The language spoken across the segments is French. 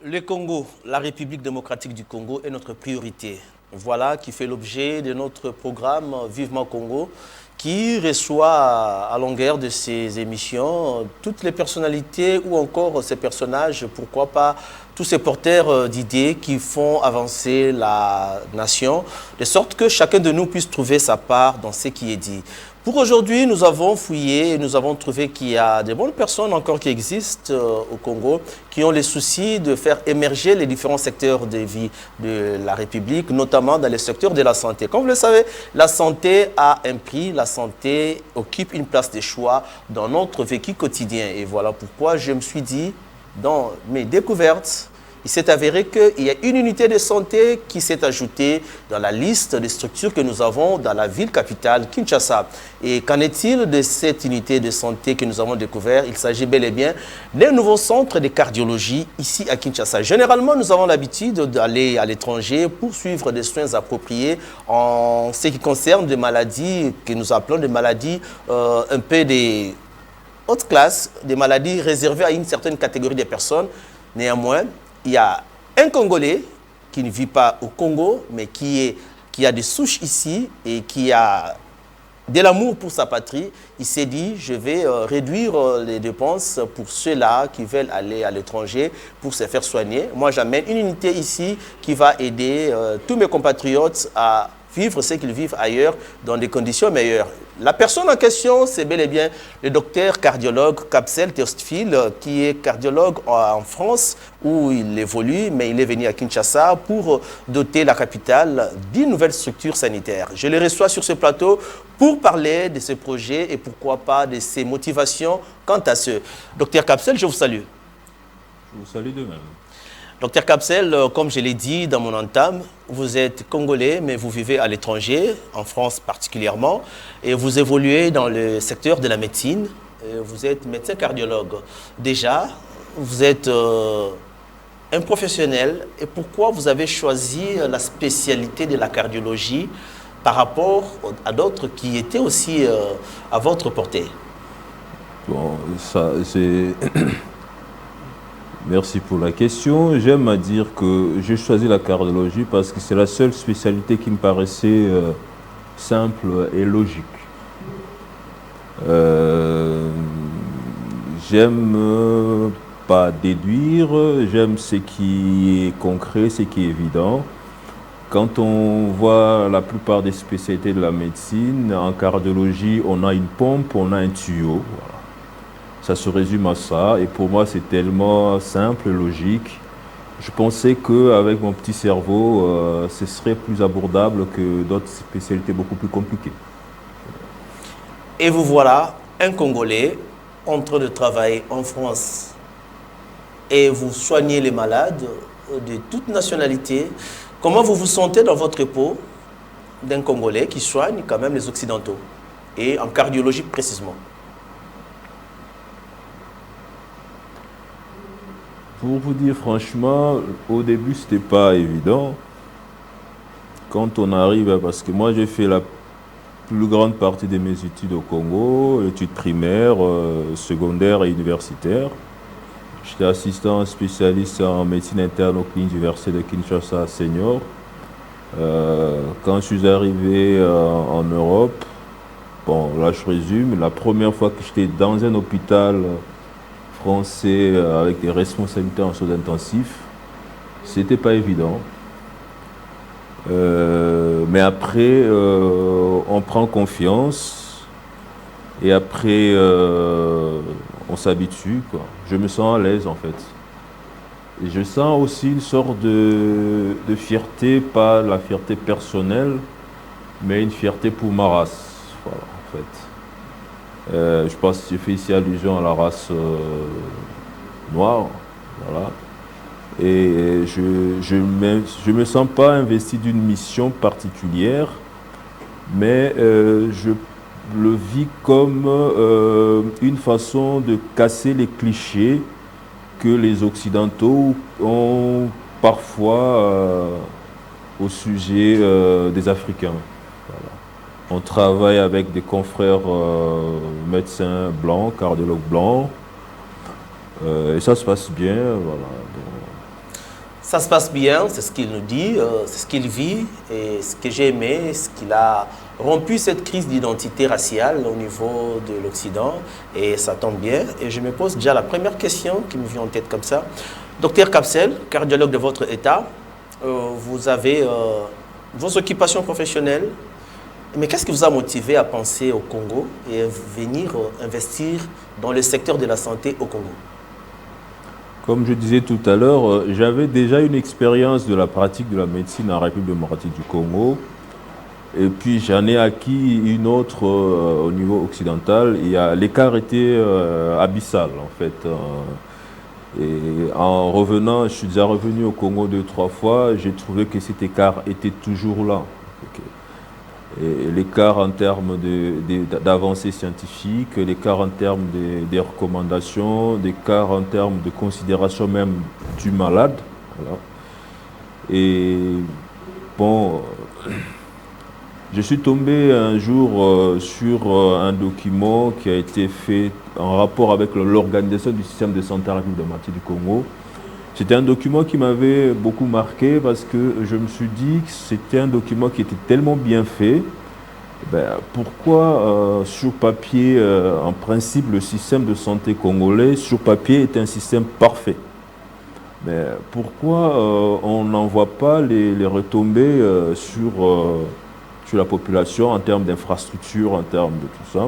Le Congo, la République démocratique du Congo est notre priorité. Voilà qui fait l'objet de notre programme Vivement Congo, qui reçoit à longueur de ses émissions toutes les personnalités ou encore ces personnages, pourquoi pas tous ces porteurs d'idées qui font avancer la nation, de sorte que chacun de nous puisse trouver sa part dans ce qui est dit. Pour aujourd'hui, nous avons fouillé et nous avons trouvé qu'il y a de bonnes personnes encore qui existent au Congo, qui ont les soucis de faire émerger les différents secteurs de vie de la République, notamment dans le secteur de la santé. Comme vous le savez, la santé a un prix, la santé occupe une place de choix dans notre vécu quotidien. Et voilà pourquoi je me suis dit, dans mes découvertes, il s'est avéré qu'il y a une unité de santé qui s'est ajoutée dans la liste des structures que nous avons dans la ville capitale, Kinshasa. Et qu'en est-il de cette unité de santé que nous avons découvert? Il s'agit bel et bien d'un nouveau centre de cardiologie ici à Kinshasa. Généralement, nous avons l'habitude d'aller à l'étranger pour suivre des soins appropriés en ce qui concerne des maladies que nous appelons des maladies un peu des hautes classes, des maladies réservées à une certaine catégorie de personnes. Néanmoins, il y a un Congolais qui ne vit pas au Congo, mais qui a des souches ici et qui a de l'amour pour sa patrie. Il s'est dit, je vais réduire les dépenses pour ceux-là qui veulent aller à l'étranger pour se faire soigner. Moi, j'amène une unité ici qui va aider tous mes compatriotes à vivre ce qu'ils vivent ailleurs dans des conditions meilleures. La personne en question, c'est bel et bien le docteur cardiologue Kapsel Théophile, qui est cardiologue en France, où il évolue, mais il est venu à Kinshasa pour doter la capitale d'une nouvelle structure sanitaire. Je le reçois sur ce plateau pour parler de ce projet et pourquoi pas de ses motivations quant à ce. Docteur Kapsel, je vous salue. Je vous salue de même. Docteur Kapsel, comme je l'ai dit dans mon entame, vous êtes congolais, mais vous vivez à l'étranger, en France particulièrement, et vous évoluez dans le secteur de la médecine. Vous êtes médecin cardiologue. Déjà, vous êtes un professionnel. Et pourquoi vous avez choisi la spécialité de la cardiologie par rapport à d'autres qui étaient aussi à votre portée? Bon, ça, c'est... Merci pour la question. J'aime à dire que j'ai choisi la cardiologie parce que c'est la seule spécialité qui me paraissait simple et logique. J'aime pas déduire, j'aime ce qui est concret, ce qui est évident. Quand on voit la plupart des spécialités de la médecine, en cardiologie, on a une pompe, on a un tuyau. Voilà. Ça se résume à ça, et pour moi c'est tellement simple, logique. Je pensais qu'avec mon petit cerveau, ce serait plus abordable que d'autres spécialités beaucoup plus compliquées. Et vous voilà, un Congolais, en train de travailler en France, et vous soignez les malades de toute nationalité. Comment vous vous sentez dans votre peau d'un Congolais qui soigne quand même les Occidentaux, et en cardiologie précisément? Pour vous dire franchement, au début, ce n'était pas évident. Quand on arrive, parce que moi, j'ai fait la plus grande partie de mes études au Congo, études primaires, secondaires et universitaires. J'étais assistant spécialiste en médecine interne au clinique université de Kinshasa senior. Quand je suis arrivé en Europe, bon, là je résume, la première fois que j'étais dans un hôpital français avec des responsabilités en soins intensifs, c'était pas évident. Mais après, on prend confiance et après, on s'habitue, quoi. Je me sens à l'aise en fait. Et je sens aussi une sorte de fierté, pas la fierté personnelle, mais une fierté pour ma race, voilà, en fait. Je pense que j'ai fait ici allusion à la race noire, voilà. Et je me sens pas investi d'une mission particulière, mais je le vis comme une façon de casser les clichés que les Occidentaux ont parfois au sujet des Africains. Voilà. On travaille avec des confrères médecins blancs, cardiologues blancs. Et ça se passe bien, voilà. Ça se passe bien, c'est ce qu'il nous dit, c'est ce qu'il vit. Et ce que j'ai aimé, c'est qu'il a rompu cette crise d'identité raciale au niveau de l'Occident. Et ça tombe bien. Et je me pose déjà la première question qui me vient en tête comme ça. Docteur Kapsel, cardiologue de votre État, vous avez vos occupations professionnelles. Mais qu'est-ce qui vous a motivé à penser au Congo et à venir investir dans le secteur de la santé au Congo? Comme je disais tout à l'heure, j'avais déjà une expérience de la pratique de la médecine en République démocratique du Congo. Et puis j'en ai acquis une autre au niveau occidental. L'écart était abyssal en fait. Et en revenant, je suis déjà revenu au Congo 2-3 fois, j'ai trouvé que cet écart était toujours là. Et l'écart en termes d'avancées scientifiques, l'écart en termes des recommandations, l'écart en termes de considération même du malade. Voilà. Et bon, je suis tombé un jour sur un document qui a été fait en rapport avec l'organisation du système de santé en République démocratique du Congo. C'était un document qui m'avait beaucoup marqué parce que je me suis dit que c'était un document qui était tellement bien fait. Pourquoi sur papier, en principe, le système de santé congolais, sur papier, est un système parfait? Mais pourquoi on n'en voit pas les retombées sur la population en termes d'infrastructures, en termes de tout ça?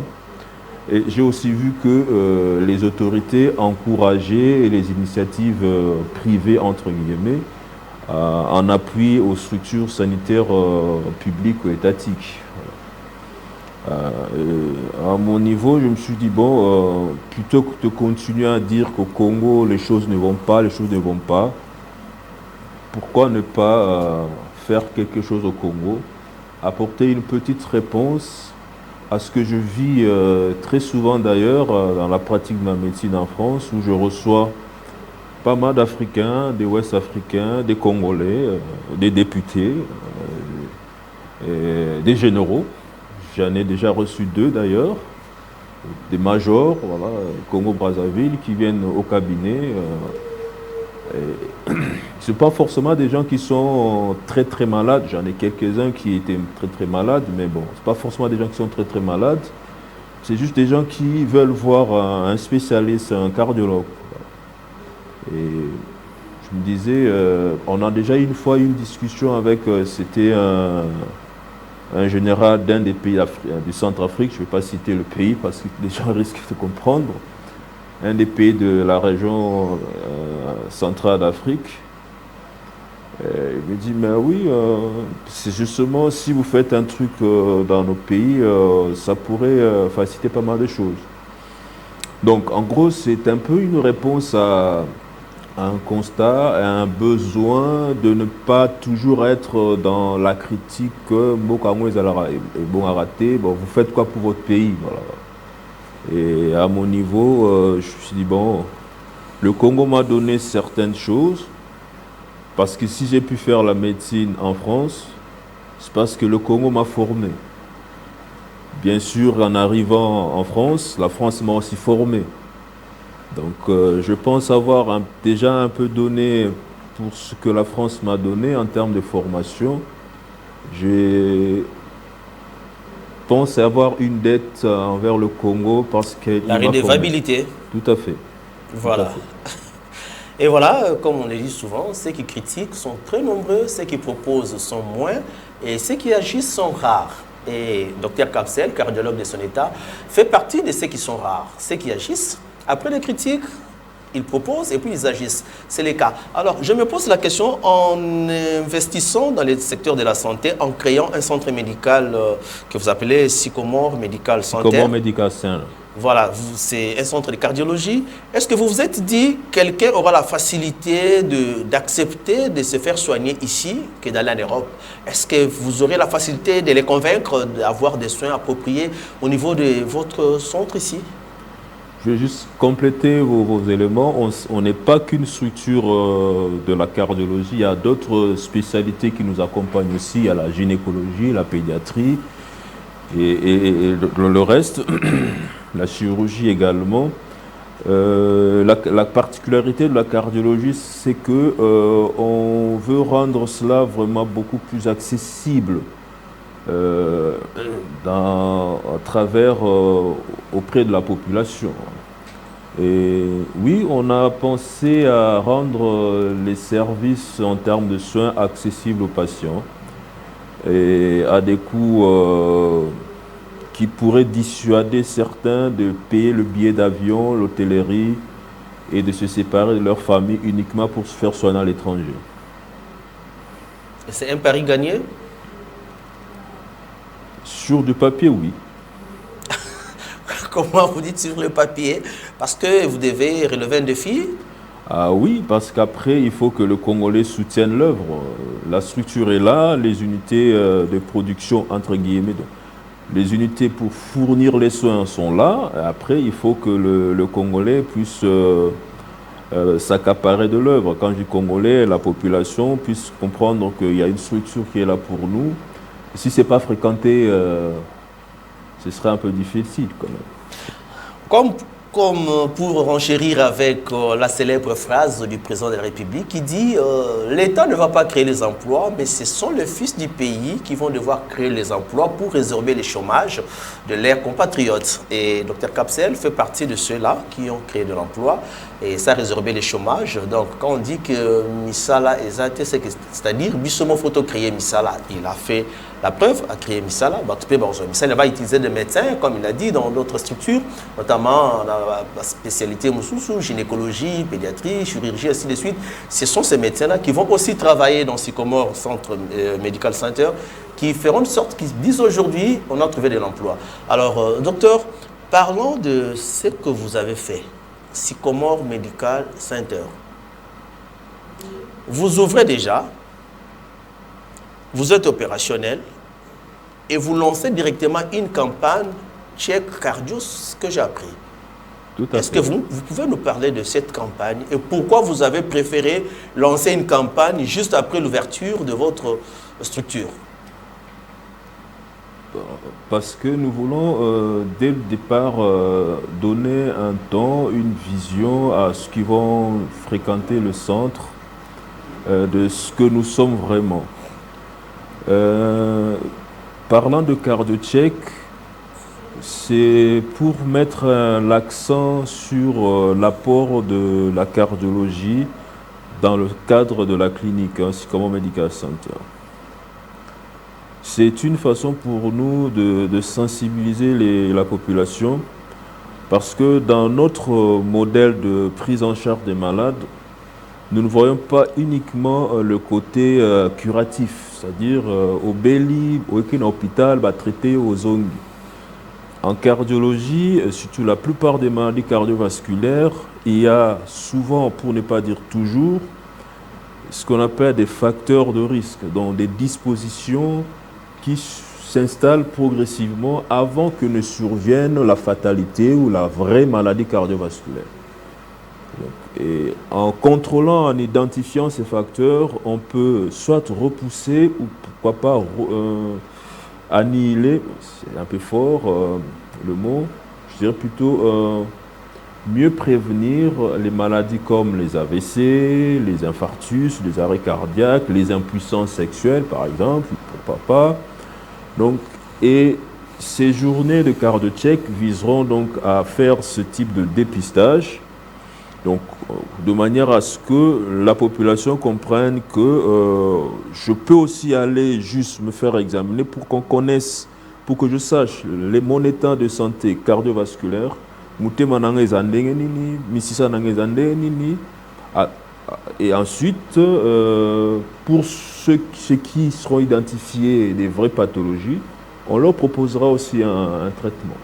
Et j'ai aussi vu que les autorités encourageaient les initiatives privées, entre guillemets, en appui aux structures sanitaires publiques ou étatiques. À mon niveau, je me suis dit, bon, plutôt que de continuer à dire qu'au Congo, les choses ne vont pas, pourquoi ne pas faire quelque chose au Congo, apporter une petite réponse à ce que je vis très souvent d'ailleurs dans la pratique de ma médecine en France, où je reçois pas mal d'Africains, des Ouest-Africains, des Congolais, des députés, des généraux. J'en ai déjà reçu 2 d'ailleurs, des majors, voilà, Congo-Brazzaville, qui viennent au cabinet. Ce ne sont pas forcément des gens qui sont très très malades. J'en ai quelques-uns qui étaient très très malades, mais bon, ce pas forcément des gens qui sont très très malades. C'est juste des gens qui veulent voir un spécialiste, un cardiologue. Et je me disais, on a déjà une fois eu une discussion avec, c'était un général d'un des pays du Centrafrique, je ne vais pas citer le pays parce que les gens risquent de comprendre, un des pays de la région centrale d'Afrique. Il me dit, mais oui, c'est justement si vous faites un truc dans nos pays, ça pourrait faciliter pas mal de choses. Donc en gros, c'est un peu une réponse à un constat, à un besoin de ne pas toujours être dans la critique que Mokamou est bon à rater, bon, vous faites quoi pour votre pays, voilà. Et à mon niveau, je me suis dit, bon, le Congo m'a donné certaines choses, parce que si j'ai pu faire la médecine en France, c'est parce que le Congo m'a formé. Bien sûr, en arrivant en France, la France m'a aussi formé. Donc je pense avoir déjà un peu donné pour ce que la France m'a donné en termes de formation. Je pense avoir une dette envers le Congo parce qu'il La redevabilité. Tout à fait. Voilà. Tout à fait. Et voilà, comme on le dit souvent, ceux qui critiquent sont très nombreux, ceux qui proposent sont moins et ceux qui agissent sont rares. Et Dr Kapsel, cardiologue de son État, fait partie de ceux qui sont rares. Ceux qui agissent, après les critiques, ils proposent et puis ils agissent. C'est le cas. Alors, je me pose la question, en investissant dans le secteur de la santé, en créant un centre médical que vous appelez Sycomore Medical Center. Sycomore Medical Center. Voilà, c'est un centre de cardiologie. Est-ce que vous vous êtes dit quelqu'un aura la facilité d'accepter de se faire soigner ici que d'aller en Europe? Est-ce que vous aurez la facilité de les convaincre d'avoir des soins appropriés au niveau de votre centre ici? Je vais juste compléter vos éléments. On n'est pas qu'une structure de la cardiologie. Il y a d'autres spécialités qui nous accompagnent aussi. Il y a la gynécologie, la pédiatrie et le reste, la chirurgie également. La particularité de la cardiologie, c'est que on veut rendre cela vraiment beaucoup plus accessible à travers auprès de la population. Et oui, on a pensé à rendre les services en termes de soins accessibles aux patients et à des coûts qui pourraient dissuader certains de payer le billet d'avion, l'hôtellerie et de se séparer de leur famille uniquement pour se faire soigner à l'étranger. Et c'est un pari gagné? Sur du papier, oui. Comment vous dites sur le papier? Parce que vous devez relever un défi? Ah oui, parce qu'après, il faut que le Congolais soutienne l'œuvre. La structure est là, les unités de production, entre guillemets, les unités pour fournir les soins sont là. Après, il faut que le Congolais puisse s'accaparer de l'œuvre. Quand je dis Congolais, la population puisse comprendre qu'il y a une structure qui est là pour nous. Si ce n'est pas fréquenté, ce serait un peu difficile quand même. Comme pour renchérir avec la célèbre phrase du président de la République qui dit l'État ne va pas créer les emplois, mais ce sont les fils du pays qui vont devoir créer les emplois pour résorber les chômages de leurs compatriotes. Et Dr Kapsel fait partie de ceux-là qui ont créé de l'emploi et ça a résorbé les chômages. Donc quand on dit que Misala c'est-à-dire Bissomo Photo créer Misala, il a fait la preuve, a créé Misala. Misala va utiliser des médecins, comme il a dit, dans d'autres structures, notamment dans la spécialité Moussoussou, gynécologie, pédiatrie, chirurgie, ainsi de suite. Ce sont ces médecins-là qui vont aussi travailler dans Sycomore Centre Medical Center, qui feront en sorte qu'ils disent aujourd'hui, on a trouvé de l'emploi. Alors, docteur, parlons de ce que vous avez fait, Sycomore Medical Center. Vous ouvrez déjà, vous êtes opérationnel et vous lancez directement une campagne check cardio, ce que j'ai appris. Est-ce que vous pouvez nous parler de cette campagne et pourquoi vous avez préféré lancer une campagne juste après l'ouverture de votre structure? Parce que nous voulons dès le départ donner un temps, une vision à ceux qui vont fréquenter le centre de ce que nous sommes vraiment. Parlant de cardio-check, c'est pour mettre l'accent sur l'apport de la cardiologie dans le cadre de la clinique, Sycomore Medical Center. C'est une façon pour nous de sensibiliser la population parce que dans notre modèle de prise en charge des malades, nous ne voyons pas uniquement le côté curatif, c'est-à-dire au Béli, au hôpital, traité aux ongles. En cardiologie, surtout la plupart des maladies cardiovasculaires, il y a souvent, pour ne pas dire toujours, ce qu'on appelle des facteurs de risque, donc des dispositions qui s'installent progressivement avant que ne survienne la fatalité ou la vraie maladie cardiovasculaire. Et en contrôlant, en identifiant ces facteurs, on peut soit repousser ou pourquoi pas annihiler, c'est un peu fort le mot, je dirais plutôt mieux prévenir les maladies comme les AVC, les infarctus, les arrêts cardiaques, les impuissances sexuelles par exemple, pourquoi pas. Donc, et ces journées de cardio-check viseront donc à faire ce type de dépistage. Donc, de manière à ce que la population comprenne que je peux aussi aller juste me faire examiner pour qu'on connaisse, pour que je sache mon état de santé cardiovasculaire, et ensuite, pour ceux qui seront identifiés des vraies pathologies, on leur proposera aussi un traitement.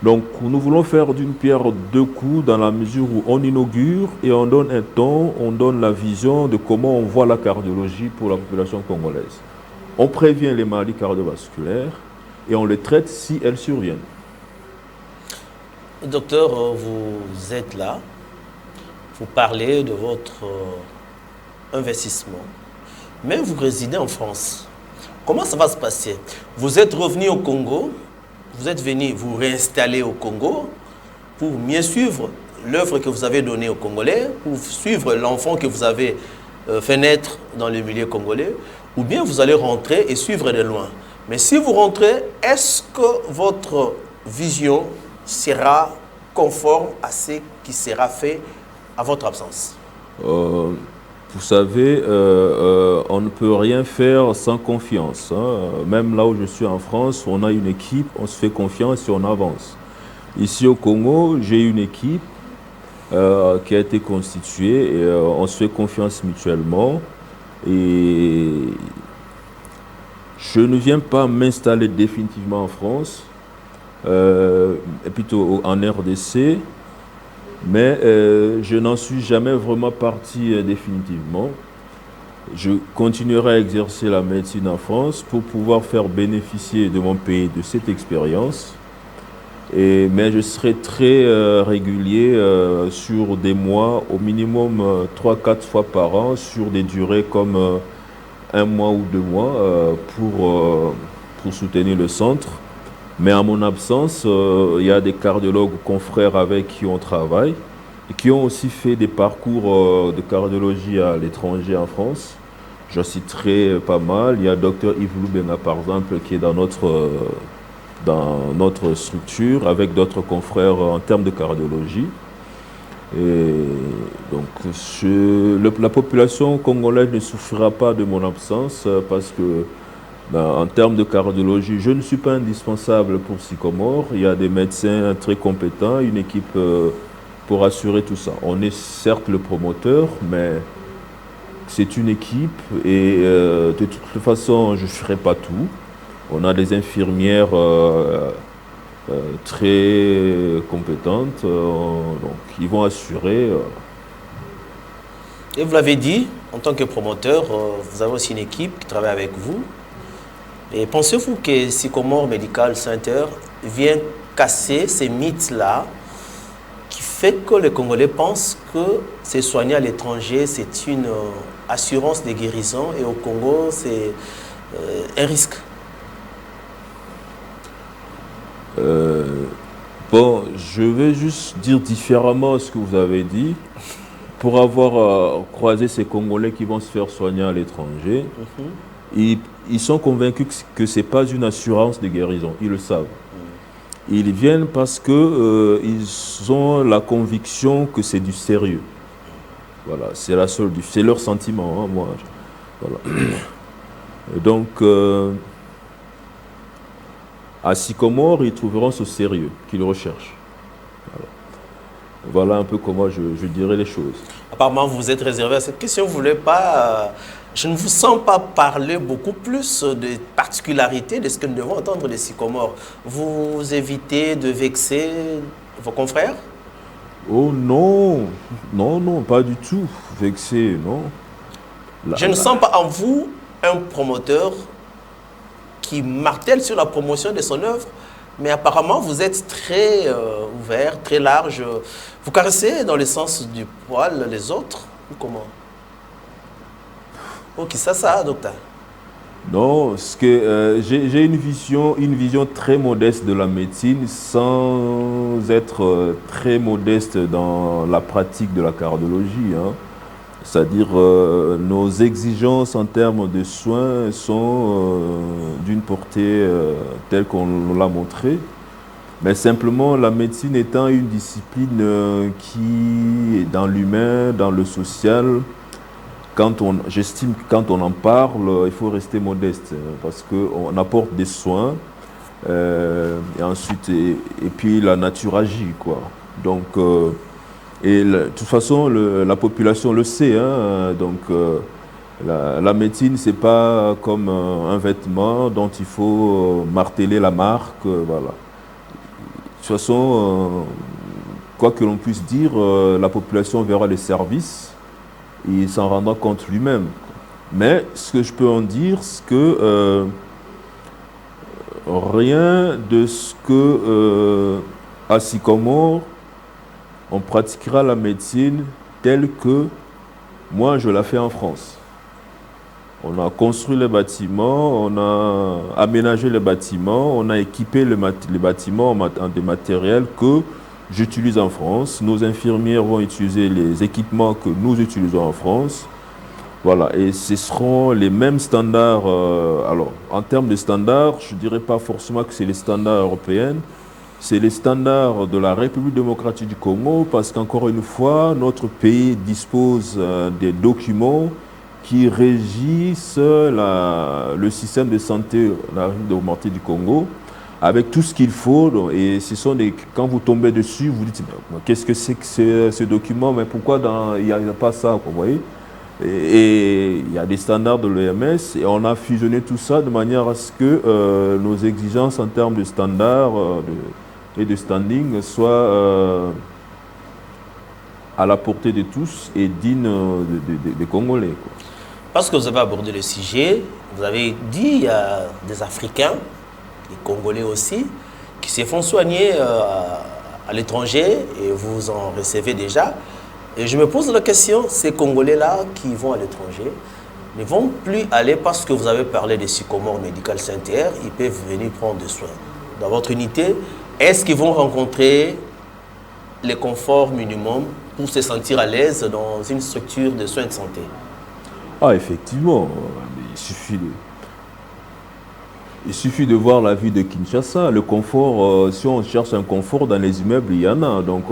Donc, nous voulons faire d'une pierre deux coups dans la mesure où on inaugure et on donne un ton, on donne la vision de comment on voit la cardiologie pour la population congolaise. On prévient les maladies cardiovasculaires et on les traite si elles surviennent. Docteur, vous êtes là, vous parlez de votre investissement, mais vous résidez en France. Comment ça va se passer? Vous êtes revenu au Congo? Vous êtes venu vous réinstaller au Congo pour mieux suivre l'œuvre que vous avez donnée aux Congolais, pour suivre l'enfant que vous avez fait naître dans le milieu congolais, ou bien vous allez rentrer et suivre de loin. Mais si vous rentrez, est-ce que votre vision sera conforme à ce qui sera fait à votre absence? Vous savez, on ne peut rien faire sans confiance, hein. Même là où je suis en France, on a une équipe, on se fait confiance et on avance. Ici au Congo, j'ai une équipe qui a été constituée et on se fait confiance mutuellement. Et je ne viens pas m'installer définitivement en France, et plutôt en RDC, mais je n'en suis jamais vraiment parti définitivement. Je continuerai à exercer la médecine en France pour pouvoir faire bénéficier de mon pays de cette expérience. Mais je serai très régulier sur des mois, au minimum 3-4 fois par an, sur des durées comme 1 mois ou 2 mois pour soutenir le centre. Mais en mon absence, il y a des cardiologues confrères avec qui on travaille et qui ont aussi fait des parcours de cardiologie à l'étranger en France. J'en citerai pas mal. Il y a Dr Yves Loubenga, par exemple, qui est dans notre structure avec d'autres confrères en termes de cardiologie. Et donc, la population congolaise ne souffrira pas de mon absence parce que, en termes de cardiologie, je ne suis pas indispensable pour Sycomore. Il y a des médecins très compétents, une équipe pour assurer tout ça. On est certes le promoteur, mais c'est une équipe et de toute façon, je ne ferai pas tout. On a des infirmières très compétentes, donc ils vont assurer. Et vous l'avez dit, en tant que promoteur, vous avez aussi une équipe qui travaille avec vous. Et pensez-vous que Sycomore Medical Center vient casser ces mythes-là qui fait que les Congolais pensent que se soigner à l'étranger, c'est une assurance de guérison et au Congo, c'est un risque? Bon, je vais juste dire différemment ce que vous avez dit. Pour avoir croisé ces Congolais qui vont se faire soigner à l'étranger, ils sont convaincus que ce n'est pas une assurance de guérison, ils le savent. Ils viennent parce qu'ils ont la conviction que c'est du sérieux. Voilà, c'est leur sentiment, hein, moi. Voilà. Et donc, à Sycomore, ils trouveront ce sérieux qu'ils recherchent. Voilà un peu comment je dirais les choses. Apparemment, vous vous êtes réservé à cette question. Vous voulez pas... je ne vous sens pas parler beaucoup plus des particularités de ce que nous devons entendre de Sycomore. Vous évitez de vexer vos confrères? Oh non, non, pas du tout. Vexer, non. Je ne sens pas en vous un promoteur qui martèle sur la promotion de son œuvre, mais apparemment vous êtes très ouvert, très large. Vous caressez dans le sens du poil les autres ou comment? Ok, ça, docteur. Non, parce que j'ai une vision très modeste de la médecine sans être très modeste dans la pratique de la cardiologie, hein. C'est-à-dire nos exigences en termes de soins sont d'une portée telle qu'on l'a montré. Mais simplement, la médecine étant une discipline qui est dans l'humain, dans le social, j'estime que quand on en parle, il faut rester modeste parce qu'on apporte des soins et ensuite, et puis la nature agit, quoi. Donc, de toute façon, la population le sait, hein, donc la médecine, c'est pas comme un vêtement dont il faut marteler la marque, voilà. De toute façon, quoi que l'on puisse dire, la population verra les services et il s'en rendra compte lui-même. Mais ce que je peux en dire, c'est que rien de ce que à Sycomore, on pratiquera la médecine telle que moi je la fais en France. On a construit les bâtiments, on a aménagé les bâtiments, on a équipé les bâtiments en des matériels que j'utilise en France. Nos infirmières vont utiliser les équipements que nous utilisons en France. Voilà, et ce seront les mêmes standards. Alors, en termes de standards, je ne dirais pas forcément que c'est les standards européens, c'est les standards de la République démocratique du Congo, parce qu'encore une fois, notre pays dispose des documents qui régissent le système de santé de la République démocratique du Congo, avec tout ce qu'il faut. Et ce sont quand vous tombez dessus, vous dites, qu'est-ce que c'est que ce document, mais pourquoi il n'y a pas ça, vous voyez? Et il y a des standards de l'OMS et on a fusionné tout ça de manière à ce que nos exigences en termes de standards et de standing soient à la portée de tous et dignes des Congolais, quoi. Parce que vous avez abordé le sujet, vous avez dit qu'il y a des Africains, des Congolais aussi, qui se font soigner à l'étranger et vous en recevez déjà. Et je me pose la question, ces Congolais-là qui vont à l'étranger ne vont plus aller parce que vous avez parlé des Sycomore Medical Center, ils peuvent venir prendre des soins. Dans votre unité, est-ce qu'ils vont rencontrer les conforts minimums pour se sentir à l'aise dans une structure de soins de santé? Ah, effectivement, il suffit de voir la ville de Kinshasa. Le confort, si on cherche un confort dans les immeubles, il y en a. Donc,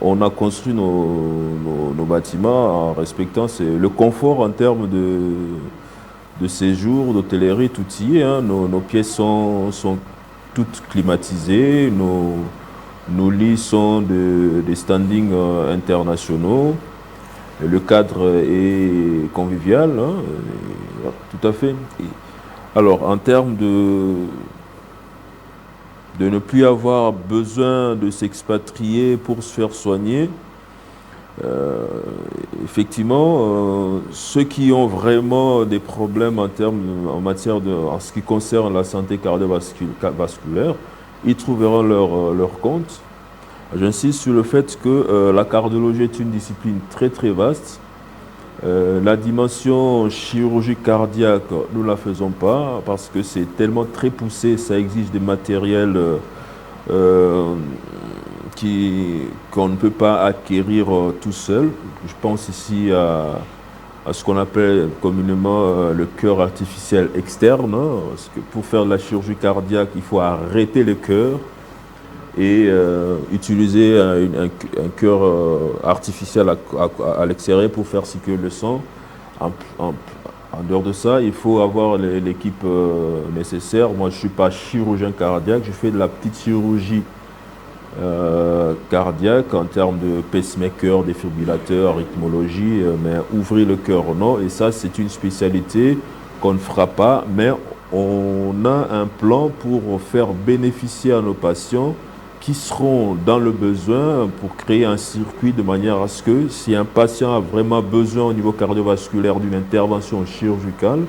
on a construit nos bâtiments en respectant le confort en termes de séjour, d'hôtellerie, tout y est. Hein. Nos pièces sont toutes climatisées, nos lits sont des standings internationaux, le cadre est convivial, hein, tout à fait. Alors, en termes de ne plus avoir besoin de s'expatrier pour se faire soigner. Effectivement, ceux qui ont vraiment des problèmes en ce qui concerne la santé cardiovasculaire, ils trouveront leur compte. J'insiste sur le fait que la cardiologie est une discipline très très vaste. La dimension chirurgie cardiaque, nous ne la faisons pas parce que c'est tellement très poussé, ça exige des matériels qu'on ne peut pas acquérir tout seul. Je pense ici à ce qu'on appelle communément le cœur artificiel externe, hein, parce que pour faire de la chirurgie cardiaque, il faut arrêter le cœur et utiliser un cœur artificiel à l'extérieur pour faire circuler le sang. En dehors de ça, il faut avoir l'équipe nécessaire. Moi, je ne suis pas chirurgien cardiaque, je fais de la petite chirurgie cardiaque en termes de pacemaker, défibrillateur, rythmologie, mais ouvrir le cœur, non. Et ça, c'est une spécialité qu'on ne fera pas, mais on a un plan pour faire bénéficier à nos patients qui seront dans le besoin pour créer un circuit de manière à ce que si un patient a vraiment besoin au niveau cardiovasculaire d'une intervention chirurgicale,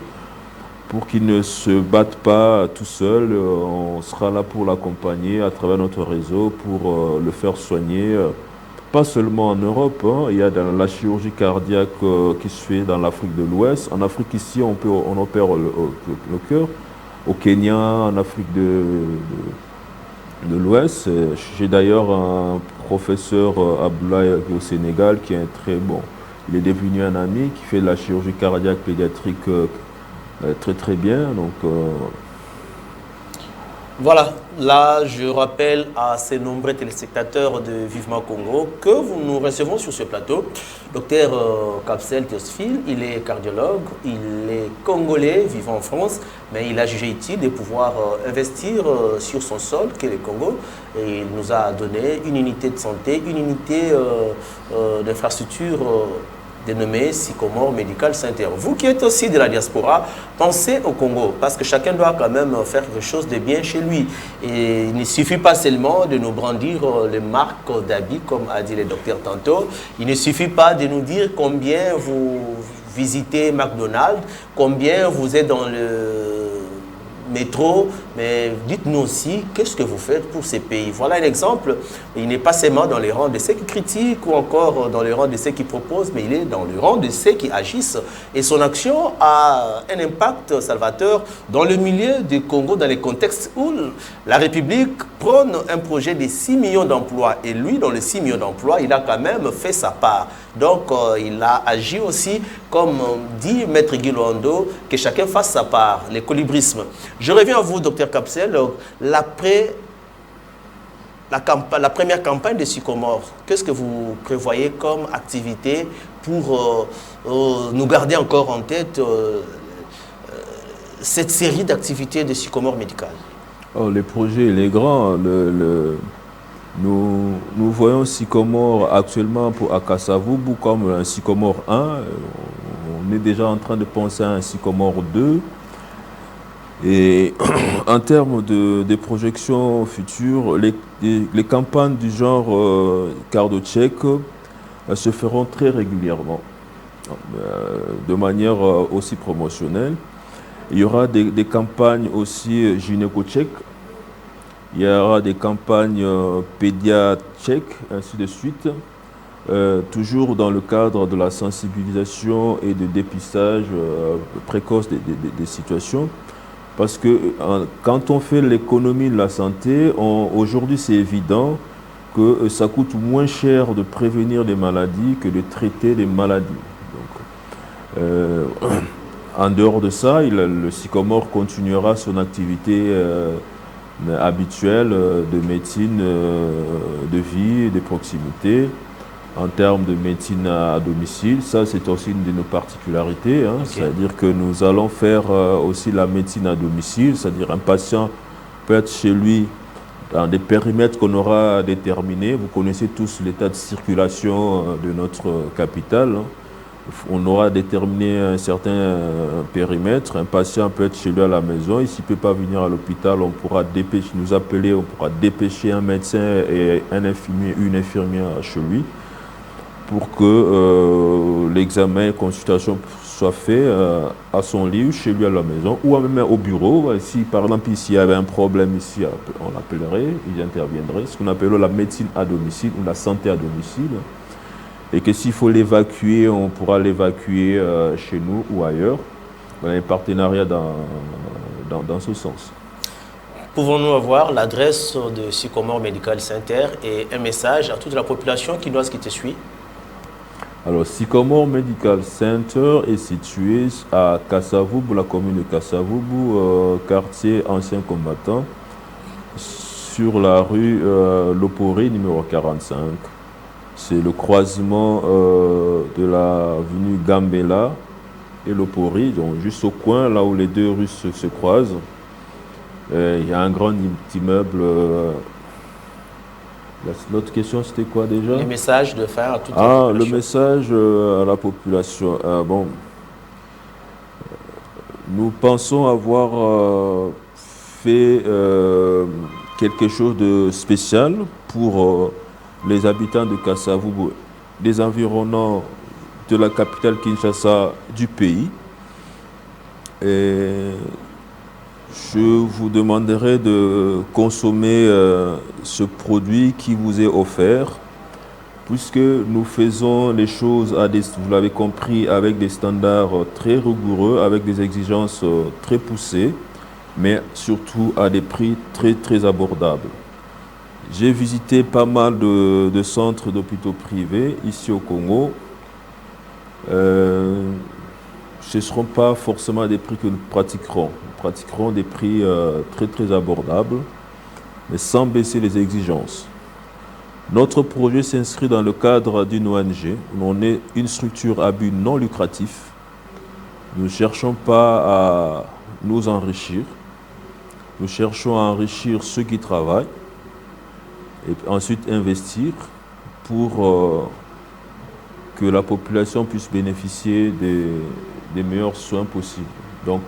pour qu'il ne se batte pas tout seul, on sera là pour l'accompagner à travers notre réseau pour le faire soigner, pas seulement en Europe, hein. Il y a la chirurgie cardiaque qui se fait dans l'Afrique de l'Ouest. En Afrique ici, on opère le cœur. Au Kenya, en Afrique de l'Ouest. J'ai d'ailleurs un professeur Abdoulaye au Sénégal qui est très bon. Il est devenu un ami qui fait de la chirurgie cardiaque pédiatrique très très bien. Donc, voilà, là je rappelle à ces nombreux téléspectateurs de Vivement Congo que nous recevons sur ce plateau Dr Kapsel Théophile. Il est cardiologue, il est congolais vivant en France, mais il a jugé utile de pouvoir investir sur son sol, qui est le Congo, et il nous a donné une unité de santé, une unité d'infrastructure dénommé Sycomore Medical Center. Vous qui êtes aussi de la diaspora, pensez au Congo, parce que chacun doit quand même faire quelque chose de bien chez lui. Et il ne suffit pas seulement de nous brandir les marques d'habits, comme a dit le docteur tantôt. Il ne suffit pas de nous dire combien vous visitez McDonald's, combien vous êtes dans le métro, mais dites-nous aussi, qu'est-ce que vous faites pour ces pays? Voilà un exemple, il n'est pas seulement dans les rangs de ceux qui critiquent ou encore dans les rangs de ceux qui proposent, mais il est dans le rang de ceux qui agissent. Et son action a un impact salvateur dans le milieu du Congo, dans les contextes où la République prône un projet de 6 millions d'emplois. Et lui, dans les 6 millions d'emplois, il a quand même fait sa part. Donc, il a agi aussi, comme dit Maître Guy Loando, que chacun fasse sa part, l'équilibrisme. Je reviens à vous, Dr Kapsel. La première campagne de Sycomore, qu'est-ce que vous prévoyez comme activité pour nous garder encore en tête cette série d'activités de Sycomore médical? Oh, le projet, il est grand. Nous voyons Sycomore actuellement à Kasavubu comme un Sycomore 1. On est déjà en train de penser à un Sycomore 2. Et en termes de projections futures, les campagnes du genre cardio-check se feront très régulièrement, de manière aussi promotionnelle. Il y aura des campagnes aussi gynéco-check. Il y aura des campagnes pédia-check, ainsi de suite, toujours dans le cadre de la sensibilisation et du dépistage précoce des situations. Parce que quand on fait l'économie de la santé, aujourd'hui c'est évident que ça coûte moins cher de prévenir des maladies que de traiter des maladies. Donc, en dehors de ça, le Sycomore continuera son activité habituelle de médecine de vie, de proximité, en termes de médecine à domicile. Ça, c'est aussi une de nos particularités. Hein. Okay. C'est-à-dire que nous allons faire aussi la médecine à domicile, c'est-à-dire un patient peut être chez lui dans des périmètres qu'on aura déterminés. Vous connaissez tous l'état de circulation de notre capitale. Hein. On aura déterminé un certain périmètre. Un patient peut être chez lui à la maison. S'il ne peut pas venir à l'hôpital, on pourra nous appeler, on pourra dépêcher un médecin et un infirmier, une infirmière chez lui pour que l'examen et consultation soit fait à son lit ou chez lui à la maison ou même au bureau. Si par exemple ici il y avait un problème ici, on l'appellerait, il interviendrait. Ce qu'on appelle la médecine à domicile ou la santé à domicile. Et que s'il faut l'évacuer, on pourra l'évacuer chez nous ou ailleurs. On a un partenariat dans ce sens. Pouvons-nous avoir l'adresse de Sycomore Medical Center et un message à toute la population quinoise qui te suit? Alors, Sycomore Medical Center est situé à Kasavubu, la commune de Kasavubu, quartier ancien combattant, sur la rue Lopori, numéro 45. C'est le croisement de l'avenue Gambela et Lopori, donc juste au coin, là où les deux rues se croisent. Il y a un grand immeuble. L'autre question, c'était quoi déjà? Le message de fin à toute la population. Le message à la population. Bon, nous pensons avoir fait quelque chose de spécial pour les habitants de Kasavubu, des environnants de la capitale Kinshasa du pays. Et je vous demanderai de consommer ce produit qui vous est offert, puisque nous faisons les choses, vous l'avez compris, avec des standards très rigoureux, avec des exigences très poussées, mais surtout à des prix très très abordables. J'ai visité pas mal de centres d'hôpitaux privés ici au Congo. Ce ne seront pas forcément des prix que nous pratiquerons. Nous pratiquerons des prix très très abordables, mais sans baisser les exigences. Notre projet s'inscrit dans le cadre d'une ONG. On est une structure à but non lucratif. Nous ne cherchons pas à nous enrichir. Nous cherchons à enrichir ceux qui travaillent et ensuite investir pour que la population puisse bénéficier des meilleurs soins possibles. Donc,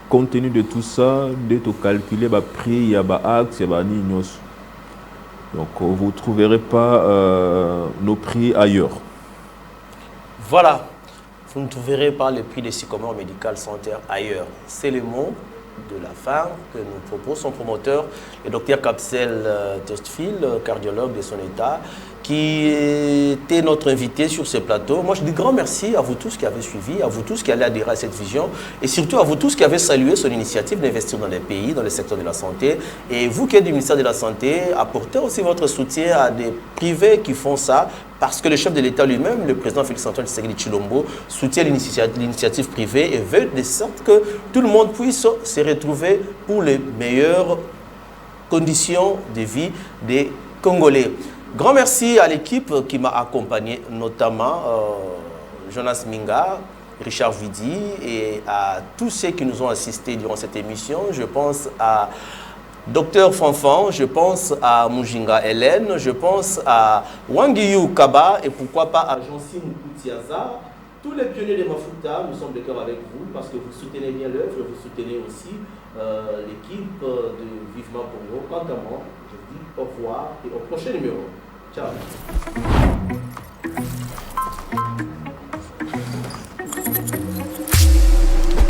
compte tenu de tout ça, nous devons calculer le prix, il y a des axes, il y a des lignes. Donc, vous ne trouverez pas nos prix ailleurs. Voilà, vous ne trouverez pas le prix de Sycomore Medical Center ailleurs. C'est le mot de la faim que nous propose son promoteur, le docteur Capsel Testfield, cardiologue de son état, qui était notre invité sur ce plateau. Moi, je dis grand merci à vous tous qui avez suivi, à vous tous qui allez adhérer à cette vision, et surtout à vous tous qui avez salué son initiative d'investir dans les pays, dans le secteur de la santé. Et vous qui êtes du ministère de la Santé, apportez aussi votre soutien à des privés qui font ça, parce que le chef de l'État lui-même, le président Félix-Antoine Tshisekedi Tshilombo, soutient l'initiative privée et veut de sorte que tout le monde puisse se retrouver pour les meilleures conditions de vie des Congolais. Grand merci à l'équipe qui m'a accompagné, notamment Jonas Minga, Richard Vidi et à tous ceux qui nous ont assistés durant cette émission. Je pense à Docteur Fanfan, je pense à Mujinga Hélène, je pense à Wangiyu Kaba et pourquoi pas à Jansine Koutiaza. Tous les pionniers de Mafuta, nous sommes de cœur avec vous parce que vous soutenez bien l'œuvre, vous soutenez aussi l'équipe de Vivement Congo. Quant à moi, je vous dis au revoir et au prochain numéro. Ciao.